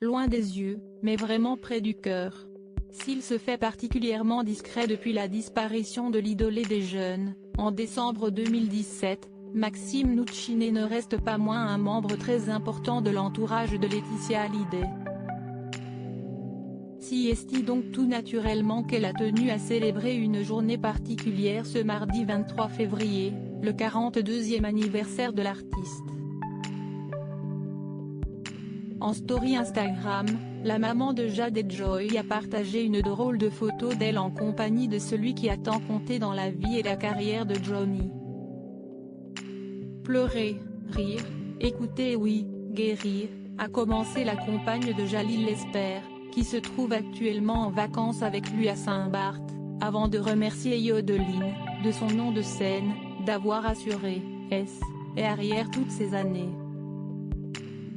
loin des yeux, mais vraiment près du cœur. S'il se fait particulièrement discret depuis la disparition de l'idolé des jeunes, en décembre 2017, Maxime Nucci ne reste pas moins un membre très important de l'entourage de Laetitia Hallyday. Si est donc tout naturellement qu'elle a tenu à célébrer une journée particulière ce mardi 23 février, le 42e anniversaire de l'artiste. En story Instagram, la maman de Jade et Joy a partagé une drôle de photo d'elle en compagnie de celui qui a tant compté dans la vie et la carrière de Johnny. Pleurer, rire, écouter oui, guérir, a commencé la compagne de Jalil Lesper, qui se trouve actuellement en vacances avec lui à Saint-Barth, avant de remercier Yodeline, de son nom de scène, d'avoir assuré et arrière toutes ces années.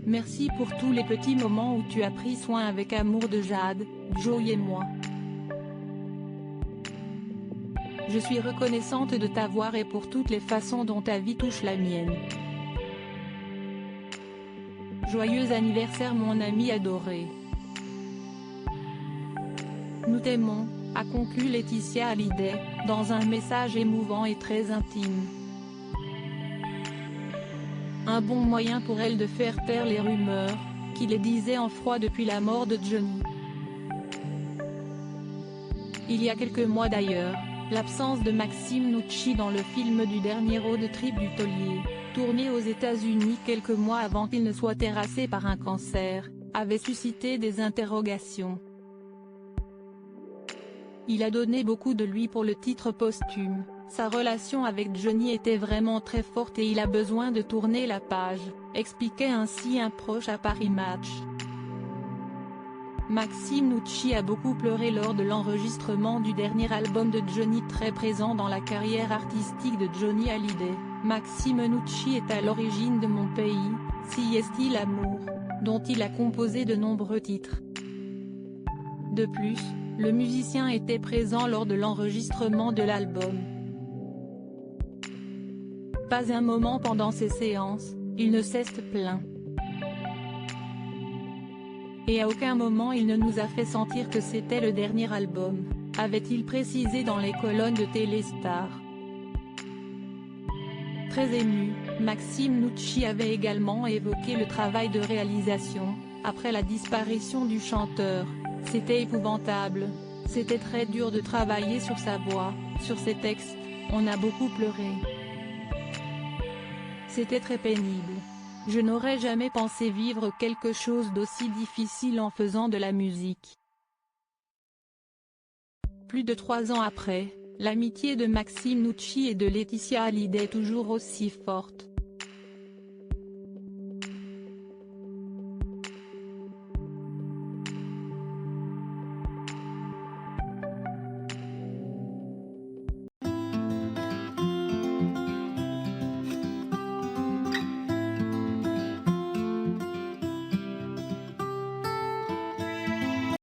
Merci pour tous les petits moments où tu as pris soin avec amour de Jade, Joy et moi. Je suis reconnaissante de t'avoir et pour toutes les façons dont ta vie touche la mienne. Joyeux anniversaire mon ami adoré. Nous t'aimons, a conclu Laetitia Hallyday, dans un message émouvant et très intime. Un bon moyen pour elle de faire taire les rumeurs, qui les disaient en froid depuis la mort de Johnny. Il y a quelques mois d'ailleurs, l'absence de Maxime Nucci dans le film du dernier road trip du taulier, tourné aux États-Unis quelques mois avant qu'il ne soit terrassé par un cancer, avait suscité des interrogations. Il a donné beaucoup de lui pour le titre posthume, sa relation avec Johnny était vraiment très forte et il a besoin de tourner la page, expliquait ainsi un proche à Paris Match. Maxime Nucci a beaucoup pleuré lors de l'enregistrement du dernier album de Johnny, très présent dans la carrière artistique de Johnny Hallyday. Maxime Nucci est à l'origine de Mon pays, Si est-il l'amour, dont il a composé de nombreux titres. De plus, le musicien était présent lors de l'enregistrement de l'album. Pas un moment pendant ces séances, il ne s'est plaint. Et à aucun moment il ne nous a fait sentir que c'était le dernier album, avait-il précisé dans les colonnes de Téléstar. Très ému, Maxime Nucci avait également évoqué le travail de réalisation, après la disparition du chanteur. C'était épouvantable, c'était très dur de travailler sur sa voix, sur ses textes, on a beaucoup pleuré. C'était très pénible. Je n'aurais jamais pensé vivre quelque chose d'aussi difficile en faisant de la musique. Plus de 3 ans après, l'amitié de Maxime Nucci et de Laetitia Hallyday est toujours aussi forte.